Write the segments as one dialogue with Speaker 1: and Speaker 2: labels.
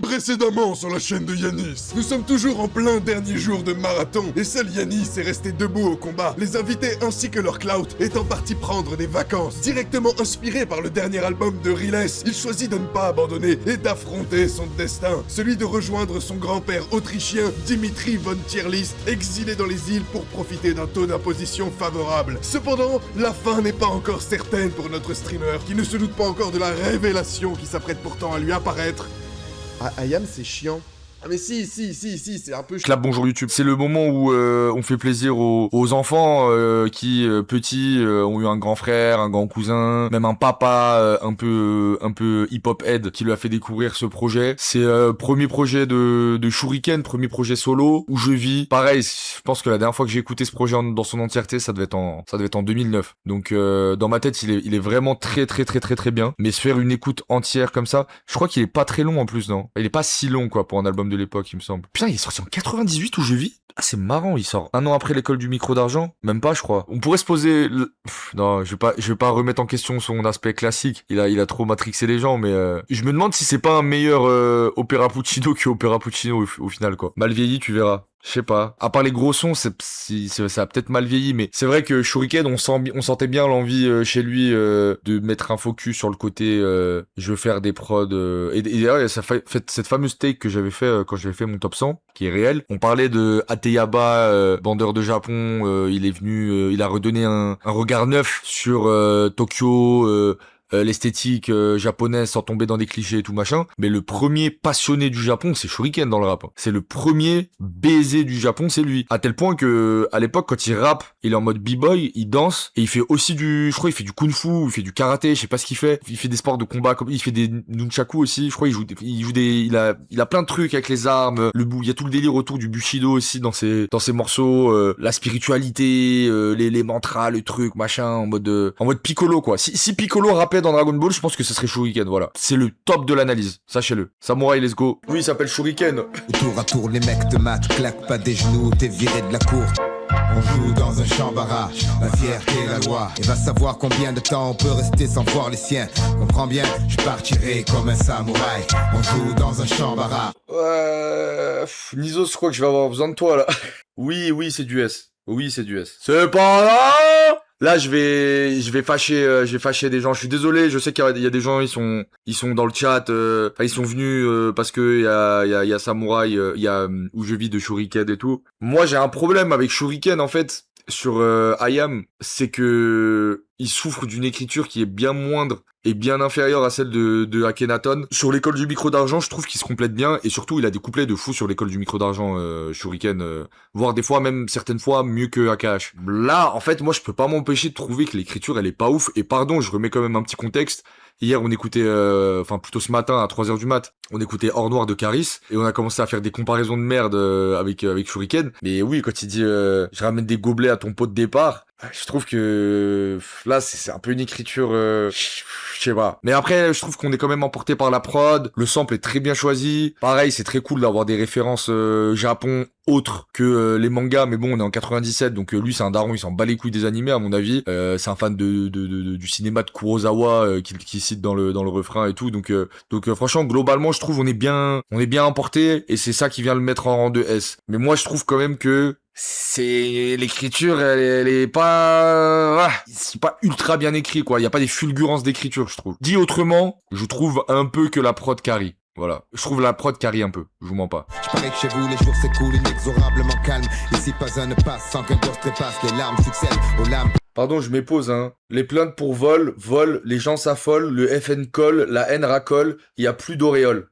Speaker 1: Précédemment sur la chaîne de Yanis, nous sommes toujours en plein dernier jour de marathon et seul Yanis est resté debout au combat, les invités ainsi que leur clout étant partis prendre des vacances. Directement inspiré par le dernier album de Riles, il choisit de ne pas abandonner et d'affronter son destin, celui de rejoindre son grand-père autrichien Dimitri von Tierlist, exilé dans les îles pour profiter d'un taux d'imposition favorable. Cependant, la fin n'est pas encore certaine pour notre streamer qui ne se doute pas encore de la révélation qui s'apprête pourtant à lui apparaître. Ah, Ayam, c'est chiant. Ah mais si, c'est un peu chiant.
Speaker 2: Clap bonjour YouTube. C'est le moment où on fait plaisir aux enfants qui petits ont eu un grand frère, un grand cousin, même un papa un peu hip-hop head qui lui a fait découvrir ce projet. C'est premier projet de Shuriken, premier projet solo où je vis. Pareil, je pense que la dernière fois que j'ai écouté ce projet dans son entièreté, ça devait être en 2009. Donc dans ma tête, il est vraiment très bien. Mais se faire une écoute entière comme ça, je crois qu'il est pas très long en plus, non? Il est pas si long quoi pour un album de l'époque, il me semble. Putain, il est sorti en 98 où je vis. Ah, c'est marrant, il sort un an après l'école du micro d'argent. Même pas, je crois. On pourrait se poser... Non, je vais pas remettre en question son aspect classique. Il a trop matrixé les gens, mais je me demande si c'est pas un meilleur Opéra Puccino que Opéra Puccino au final, quoi. Mal vieilli, tu verras. Je sais pas. À part les gros sons, ça a peut-être mal vieilli, mais c'est vrai que Shuriken, on sentait bien l'envie chez lui de mettre un focus sur le côté je veux faire des prods. Et d'ailleurs, il y a cette fameuse take que j'avais fait quand j'avais fait mon top 100, qui est réel. On parlait de Ateyaba, bandeur de Japon. Il est venu, il a redonné un regard neuf sur Tokyo. L'esthétique japonaise sans tomber dans des clichés et tout machin, mais le premier passionné du Japon, c'est Shuriken dans le rap. C'est le premier baiser du Japon, c'est lui. À tel point que à l'époque, quand il rappe, il est en mode b-boy, il danse et il fait aussi je crois il fait du kung-fu, il fait du karaté, je sais pas ce qu'il fait. Il fait des sports de combat, comme il fait des nunchaku aussi. Je crois il a plein de trucs avec les armes. Il y a tout le délire autour du bushido aussi dans ses morceaux, la spiritualité, les mantras, le truc machin en mode Piccolo quoi. Si Piccolo rappait dans Dragon Ball, je pense que ce serait Shuriken, voilà. C'est le top de l'analyse, sachez-le. Samouraï, let's go. Oui, il s'appelle Shuriken.
Speaker 3: Tour à tour, les mecs te matchent, claque pas des genoux, t'es viré de la cour. On joue dans un champ barrage, la fierté, la loi. Et va savoir combien de temps on peut rester sans voir les siens. Comprends bien, je partirai comme un samouraï. On joue dans un champ barrage.
Speaker 2: Nisos, je crois que je vais avoir besoin de toi, là. Oui, c'est du S. Oui, c'est du S. C'est pas là. Là, je vais fâcher des gens. Je suis désolé. Je sais qu'il y a des gens, ils sont dans le chat. Ils sont venus parce que il y a Samouraï, il y a où je vis de Shuriken et tout. Moi, j'ai un problème avec Shuriken en fait sur Ayam, c'est que il souffre d'une écriture qui est bien moindre et bien inférieure à celle de Akhenaton. Sur l'école du micro d'argent, je trouve qu'il se complète bien et surtout il a des couplets de fou sur l'école du micro d'argent Shuriken, voire des fois même certaines fois mieux que AKH. Là, en fait, moi je peux pas m'empêcher de trouver que l'écriture elle est pas ouf et pardon, je remets quand même un petit contexte. Hier, on écoutait, plutôt ce matin à 3h du mat, on écoutait Hors Noir de Caris et on a commencé à faire des comparaisons de merde avec Shuriken. Mais oui, quand il dit je ramène des gobelets à ton pot de départ, je trouve que là c'est un peu une écriture je sais pas. Mais après je trouve qu'on est quand même emporté par la prod, le sample est très bien choisi. Pareil, c'est très cool d'avoir des références Japon autres que les mangas, mais bon, on est en 97 donc lui c'est un daron, il s'en bat les couilles des animés à mon avis. C'est un fan du cinéma de Kurosawa qui cite dans le refrain et tout. Donc franchement globalement je trouve on est bien emporté et c'est ça qui vient le mettre en rang de S. Mais moi je trouve quand même que c'est l'écriture elle est pas c'est pas ultra bien écrit quoi, il y a pas des fulgurances d'écriture je trouve. Dit autrement, je trouve un peu que la prod carry. Voilà, je trouve la prod carry un peu, je vous mens pas.
Speaker 3: Je parie que chez vous les jours s'écoulent inexorablement calme. Ici pas un ne passe sans qu'un gosse trépasse. Les larmes succèdent aux lames.
Speaker 2: Pardon, je m'épose, hein. Les plaintes pour vol, les gens s'affolent, le FN colle, la haine racole, il y a plus d'auréole.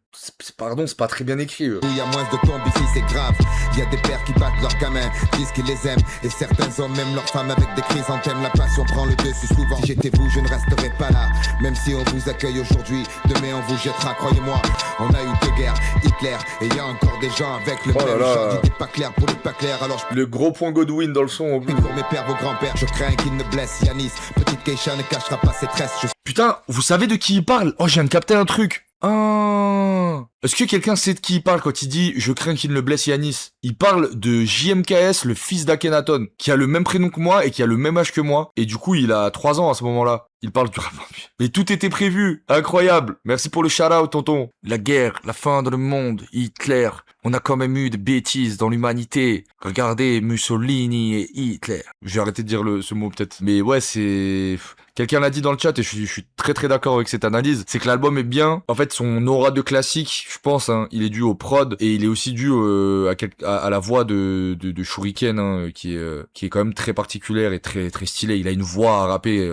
Speaker 2: Pardon, c'est pas très bien écrit.
Speaker 3: Il y a moins de tombes ici, c'est grave. Il y a des pères qui battent leurs gamins, disent qu'ils les aiment. Et certains hommes, même leurs femmes, avec des chrysanthèmes. La passion prend le dessus souvent. Si j'étais vous, je ne resterais pas là. Même si on vous accueille aujourd'hui, demain on vous jettera, croyez-moi. On a eu deux guerres, Hitler, et il y a encore des gens avec le même genre. L'idée pas clair pour les pas clairs, alors
Speaker 2: le gros point Godwin dans le son.
Speaker 3: Pour mes pères, vos grands-pères, je crains qu'ils ne blessent Yanis. Petite Keisha ne cachera pas ses tresses.
Speaker 2: Putain, vous savez de qui il parle? Oh, je viens de capter un truc. Ah. Est-ce que quelqu'un sait de qui il parle quand il dit « Je crains qu'il ne blesse Yanis » Il parle de JMKS, le fils d'Akhenaton, qui a le même prénom que moi et qui a le même âge que moi. Et du coup, il a 3 ans à ce moment-là. Il parle du rap. Mais tout était prévu. Incroyable. Merci pour le shout-out, tonton. La guerre, la fin dans le monde, Hitler. On a quand même eu des bêtises dans l'humanité. Regardez Mussolini et Hitler. J'ai arrêté de dire ce mot peut-être. Mais ouais, c'est... Quelqu'un l'a dit dans le chat et je suis très très d'accord avec cette analyse. C'est que l'album est bien. En fait, son aura de classique, je pense, hein, il est dû au prod et il est aussi dû à la voix de Shuriken, hein, qui est quand même très particulière et très très stylée. Il a une voix à rapper.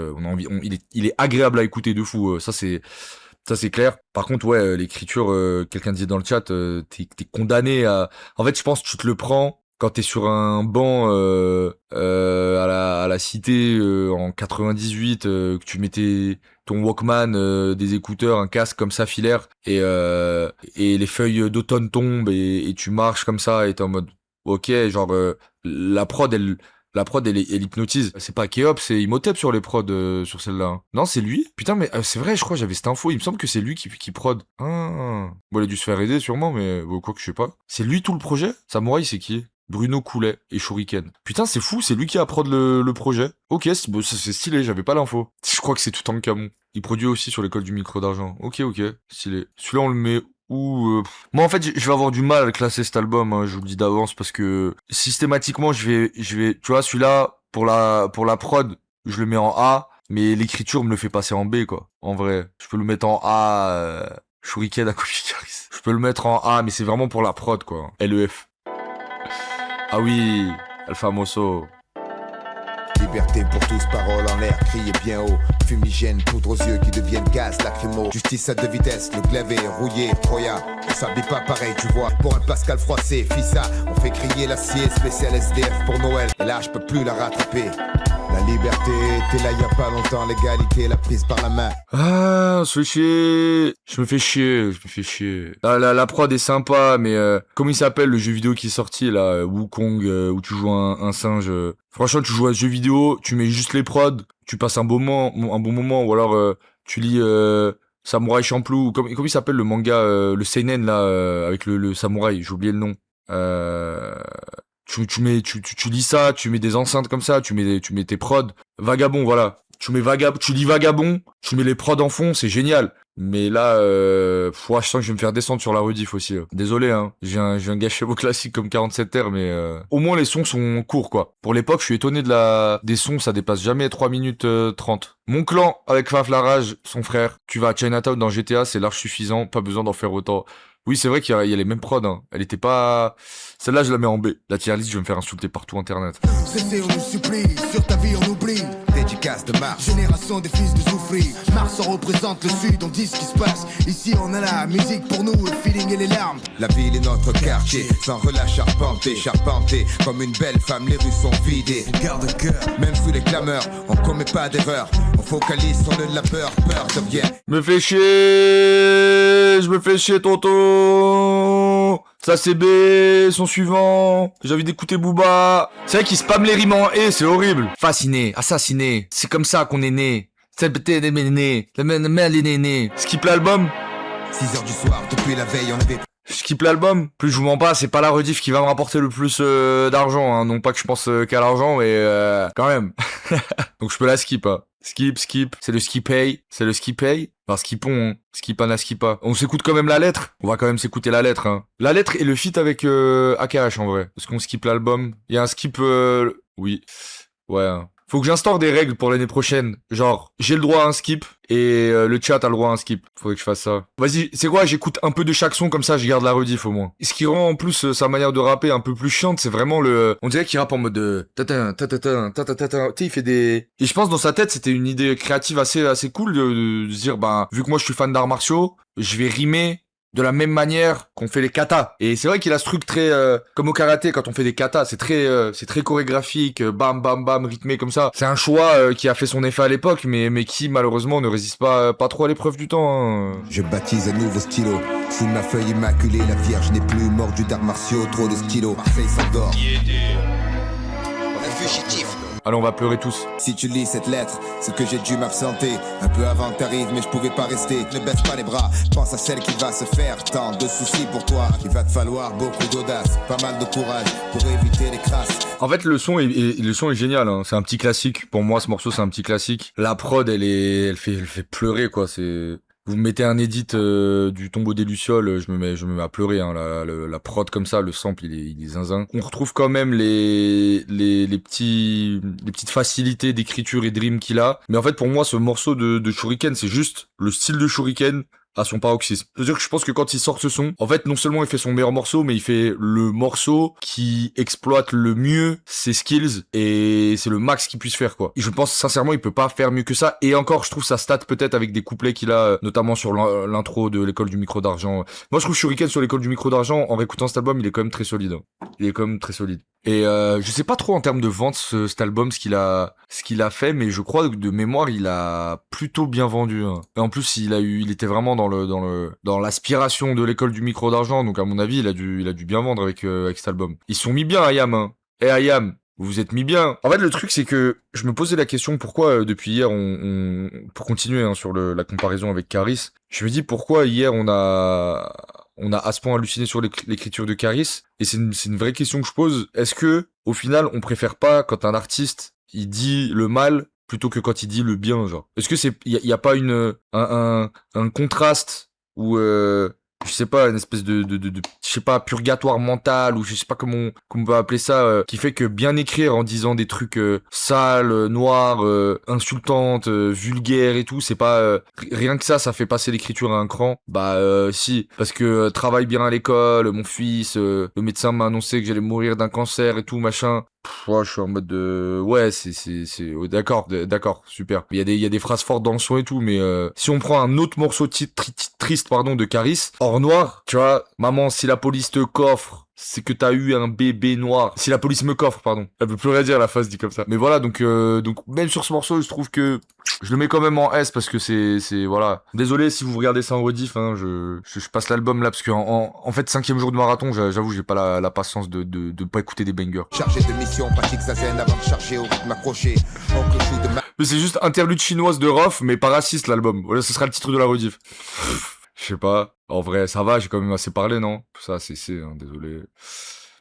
Speaker 2: Il est agréable à écouter de fou. Ça c'est clair. Par contre, ouais, l'écriture, quelqu'un disait dans le chat, t'es condamné à... En fait, je pense que tu te le prends quand t'es sur un banc à la cité en 98, que tu mettais ton Walkman, des écouteurs, un casque comme ça filaire, et les feuilles d'automne tombent et tu marches comme ça et t'es en mode ok, genre la prod elle hypnotise. C'est pas Keop, c'est Imhotep sur les prods sur celle-là. Hein. Non, c'est lui. Putain, mais c'est vrai, je crois j'avais cette info. Il me semble que c'est lui qui prod. Ah. Bon, il a dû se faire aider sûrement, mais quoi que je sais pas. C'est lui tout le projet. Samouraï, c'est qui? Bruno Coulet et Shuriken. Putain, c'est fou, c'est lui qui a prod le projet. Ok, c'est stylé, j'avais pas l'info. Je crois que c'est tout en Camon. Il produit aussi sur l'école du micro d'argent. Ok, stylé. Celui-là, on le met où Moi, en fait, je vais avoir du mal à classer cet album, hein, je vous le dis d'avance, parce que systématiquement, je vais, tu vois, celui-là, pour la prod, je le mets en A, mais l'écriture me le fait passer en B, quoi. En vrai, je peux le mettre en A, Shuriken à Koshikaris. Je peux le mettre en A, mais c'est vraiment pour la prod, quoi. LEF. Ah oui, El Famoso.
Speaker 3: Liberté pour tous, paroles en l'air, criez bien haut. Fumigène, poudre aux yeux qui deviennent gaz lacrymo. Justice à 2 vitesses, le clavé rouillé, Troya. On s'habille pas pareil, tu vois. Pour un Pascal froissé, Fissa, on fait crier l'acier, spécial SDF pour Noël. Et là, je peux plus la rattraper. La liberté était là y a pas longtemps, l'égalité, la prise par la main.
Speaker 2: Ah, je me fais chier. La prod est sympa, mais comment il s'appelle le jeu vidéo qui est sorti là, Wukong, où tu joues un singe. Franchement, tu joues à ce jeu vidéo, tu mets juste les prods, tu passes un bon moment, ou alors tu lis Samouraï Champloo, comment il s'appelle le manga, le seinen là, avec le samouraï, j'ai oublié le nom. Tu lis ça, tu mets des enceintes comme ça, tu mets tes prods. Vagabond, voilà. Tu lis Vagabond, tu mets les prods en fond, c'est génial. Mais là, je sens que je vais me faire descendre sur la rediff aussi. Désolé, hein. J'ai un gâché vos classiques comme 47 terres, mais au moins les sons sont courts, quoi. Pour l'époque, je suis étonné des sons, ça dépasse jamais 3 minutes 30. Mon clan, avec Faf Larage, son frère. Tu vas à Chinatown dans GTA, c'est large suffisant, pas besoin d'en faire autant. Oui, c'est vrai qu'il y a les mêmes prods, hein. Elle était pas... Celle-là, je la mets en B. La tier list, je vais me faire insulter partout internet.
Speaker 3: Cessez, on nous supplie, sur ta vie on oublie. Dédicace de Mars, génération des fils de souffrir. Mars en représente le sud, on dit ce qui se passe. Ici on a la musique pour nous, le feeling et les larmes. La ville est notre quartier, sans relâche charpenté. Comme une belle femme, les rues sont vidées. Garde cœur, même sous les clameurs, on commet pas d'erreur. On focalise sur le labeur, peur devient.
Speaker 2: Je me fais chier, tonton. Ça c'est B, son suivant. J'ai envie d'écouter Booba. C'est vrai qu'il spamme les rimes en et, c'est horrible. Fasciné, assassiné, c'est comme ça qu'on est né. C'est pété des ménés, les nénés. Skip l'album.
Speaker 3: 6h du soir, depuis la veille, on avait...
Speaker 2: Skip l'album. Plus je vous mens pas, c'est pas la rediff qui va me rapporter le plus d'argent. Hein. Non pas que je pense qu'à l'argent, mais quand même. Donc je peux la skip. Hein. Skip. C'est le skipay. Enfin, skipons, hein. Skipana skipa. On s'écoute quand même la lettre. On va quand même s'écouter la lettre. Hein. La lettre et le feat avec AKH en vrai. Est-ce qu'on skip l'album? Il y a un skip... Oui. Ouais. Hein. Faut que j'instaure des règles pour l'année prochaine. Genre, j'ai le droit à un skip et le chat a le droit à un skip. Faudrait que je fasse ça. Vas-y, c'est quoi? J'écoute un peu de chaque son comme ça, je garde la rediff au moins. Ce qui rend en plus sa manière de rapper un peu plus chiante, c'est vraiment on dirait qu'il rappe en mode tatin. Tu sais, il fait des... Et je pense dans sa tête, c'était une idée créative assez cool de se dire, vu que moi je suis fan d'arts martiaux, je vais rimer de la même manière qu'on fait les katas. Et c'est vrai qu'il a ce truc très comme au karaté quand on fait des katas, c'est très chorégraphique, bam bam bam rythmé comme ça. C'est un choix qui a fait son effet à l'époque mais qui malheureusement ne résiste pas trop à l'épreuve du temps. Hein.
Speaker 3: Je baptise un nouveau stylo. Sous ma feuille immaculée, la vierge n'est plus mordu d'arts martiaux, trop de stylos. Marseille s'endort.
Speaker 2: Ah Allez, on va pleurer tous.
Speaker 3: Si tu lis cette lettre, c'est que j'ai dû m'absenter un peu avant que t'arrives, mais je pouvais pas rester. Ne baisse pas les bras, pense à celle qui va se faire. Tant de soucis pour toi, il va te falloir beaucoup d'audace, pas mal de courage pour éviter les crasses.
Speaker 2: En fait, le son est génial, hein. C'est un petit classique. Pour moi, ce morceau, c'est un petit classique. La prod, elle fait pleurer, quoi. Vous me mettez un edit du Tombeau des Lucioles, je me mets à pleurer, hein. La prod comme ça, le sample, il est zinzin. On retrouve quand même les petites facilités d'écriture et de rime qu'il a. Mais en fait, pour moi, ce morceau de Shuriken, c'est juste le style de Shuriken à son paroxysme. C'est-à-dire que je pense que quand il sort ce son, en fait, non seulement il fait son meilleur morceau, mais il fait le morceau qui exploite le mieux ses skills, et c'est le max qu'il puisse faire, quoi. Et je pense sincèrement, il peut pas faire mieux que ça. Et encore, je trouve ça stat peut-être avec des couplets qu'il a, notamment sur l'intro de l'école du micro d'argent. Moi, je trouve Shuriken sur l'école du micro d'argent, en réécoutant cet album, il est quand même très solide, hein. Il est quand même très solide. Et je sais pas trop en termes de vente cet album ce qu'il a fait, mais je crois que de mémoire il a plutôt bien vendu, hein. Et en plus il était vraiment dans l'aspiration de l'école du micro d'argent, donc à mon avis il a dû bien vendre avec cet album. Ils sont mis bien, Ayam, hein. Et Ayam, vous vous êtes mis bien. En fait, le truc, c'est que je me posais la question pourquoi depuis hier pour continuer, hein, sur la comparaison avec Caris, je me dis pourquoi hier on a à ce point halluciné sur l'écriture de Caris, et c'est une vraie question que je pose. Est-ce que, au final, on préfère pas quand un artiste, il dit le mal, plutôt que quand il dit le bien, genre? Est-ce que il y a pas un contraste, ou je sais pas, une espèce de je sais pas, purgatoire mental, ou je sais pas comment on peut appeler ça, qui fait que bien écrire en disant des trucs sales, noirs, insultantes, vulgaires et tout, c'est pas rien que ça fait passer l'écriture à un cran. Bah si, parce que travaille bien à l'école, mon fils, le médecin m'a annoncé que j'allais mourir d'un cancer et tout, machin. Ouais, je suis en mode de ouais, ouais, d'accord, super. Il y a des phrases fortes dans le son et tout, mais si on prend un autre morceau triste, pardon, de Caris, Hors Noir, tu vois, maman, si la police te coffre, c'est que t'as eu un bébé noir. Si la police me coffre, pardon. Elle peut plus rien dire, la phrase dit comme ça. Mais voilà, donc même sur ce morceau, je trouve que je le mets quand même en S, parce que c'est voilà. Désolé si vous regardez ça en rediff, hein, je passe l'album là, parce que en fait, 5e jour de marathon, j'avoue, j'ai pas la patience de pas écouter des bangers.
Speaker 3: Chargé de mission, Patrick Zazen avant de charger au rythme accroché. Oncle Chou de
Speaker 2: Mais c'est juste interlude chinoise de Rof, mais pas raciste, l'album. Voilà, ce sera le titre de la rediff. Je sais pas. En vrai, ça va, j'ai quand même assez parlé, non? Ça, c'est, hein, désolé.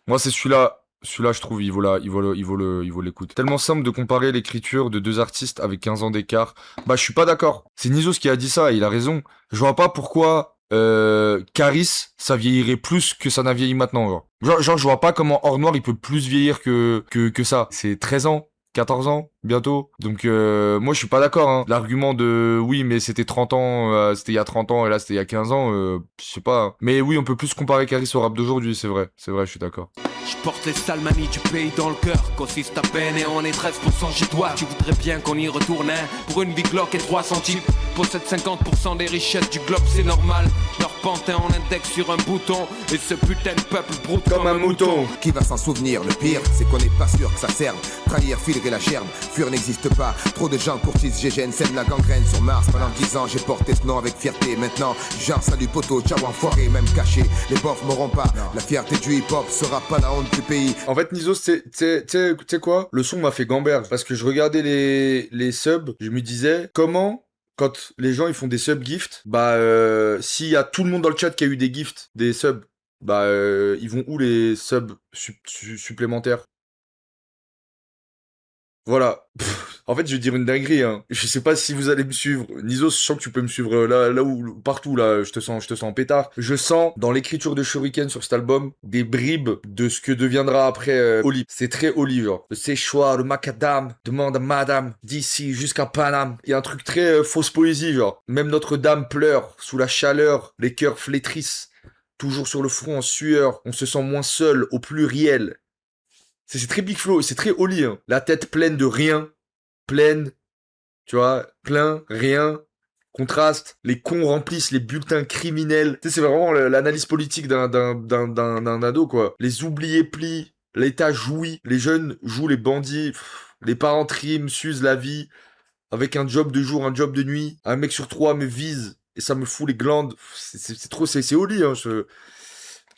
Speaker 2: Moi, c'est celui-là, je trouve, il vaut l'écoute. Tellement simple de comparer l'écriture de deux artistes avec 15 ans d'écart. Bah, je suis pas d'accord. C'est Nizos qui a dit ça, et il a raison. Je vois pas pourquoi, Caris, ça vieillirait plus que ça n'a vieilli maintenant, genre. Genre, je vois pas comment Hors Noir, il peut plus vieillir que ça. C'est 13 ans. 14 ans, bientôt. Donc, moi, je suis pas d'accord, hein. L'argument de, oui, mais c'était 30 ans, c'était il y a 30 ans, et là, c'était il y a 15 ans, je sais pas, hein. Mais oui, on peut plus comparer Caris au rap d'aujourd'hui, c'est vrai, je suis d'accord.
Speaker 4: Je porte les sales manies du pays dans le cœur, consiste à peine et on est 13% chez toi. Tu voudrais bien qu'on y retourne, hein, pour une vie Glock et 3 centimes. Possède 50% des richesses du globe, c'est normal. Leur pantin en index sur un bouton, et ce putain de peuple broute comme un mouton.
Speaker 3: Qui va s'en souvenir? Le pire, c'est qu'on n'est pas sûr que ça serve. Trahir, filerer la gerbe, fuir n'existe pas. Trop de gens courtisent GGN, sème la gangrène sur Mars. Pendant 10 ans, j'ai porté ce nom avec fierté. Maintenant, genre salut poteau, ciao enfoiré, même caché. Les bofs m'auront pas, la fierté du hip-hop sera pas la honte du pays.
Speaker 2: En fait, Nizos, tu sais quoi? Le son m'a fait gamberge, parce que je regardais les subs, je me disais, comment... Quand les gens ils font des sub gifts, bah s'il y a tout le monde dans le chat qui a eu des gifts, des subs, bah ils vont où les subs supplémentaires? Voilà. En fait, je vais dire une dinguerie, hein. Je sais pas si vous allez me suivre. Nizos, je sens que tu peux me suivre là où, partout, là. Je te sens en pétard. Je sens, dans l'écriture de Shuriken sur cet album, des bribes de ce que deviendra après Olive. C'est très Olive, genre. Le séchoir, le macadam, demande à madame, d'ici jusqu'à Paname. Il y a un truc très fausse poésie, genre. Même Notre-Dame pleure, sous la chaleur, les cœurs flétrissent. Toujours sur le front en sueur, on se sent moins seul, au pluriel. C'est très Big Flo, c'est très Oli, hein. La tête pleine de rien, pleine, tu vois, plein, rien, contraste, les cons remplissent les bulletins criminels. Tu sais, c'est vraiment l'analyse politique d'un ado, quoi. Les oubliés plient, l'État jouit, les jeunes jouent les bandits, les parents triment, s'usent la vie, avec un job de jour, un job de nuit, un mec sur 3 me vise, et ça me fout les glandes. C'est trop, c'est Oli, hein,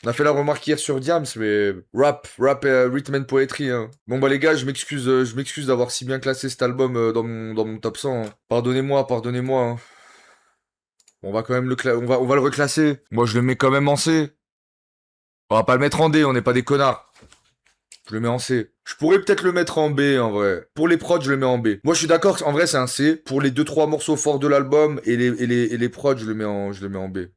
Speaker 2: On a fait la remarque hier sur Diams, mais rap, rhythm and poetry. Hein. Bon bah les gars, je m'excuse d'avoir si bien classé cet album dans mon top 100. Hein. Pardonnez-moi. Hein. On va quand même on va le reclasser. Moi je le mets quand même en C. On va pas le mettre en D, on n'est pas des connards. Je le mets en C. Je pourrais peut-être le mettre en B en vrai. Pour les prods, je le mets en B. Moi je suis d'accord, en vrai c'est un C. Pour les 2-3 morceaux forts de l'album et les prods, je le mets en B.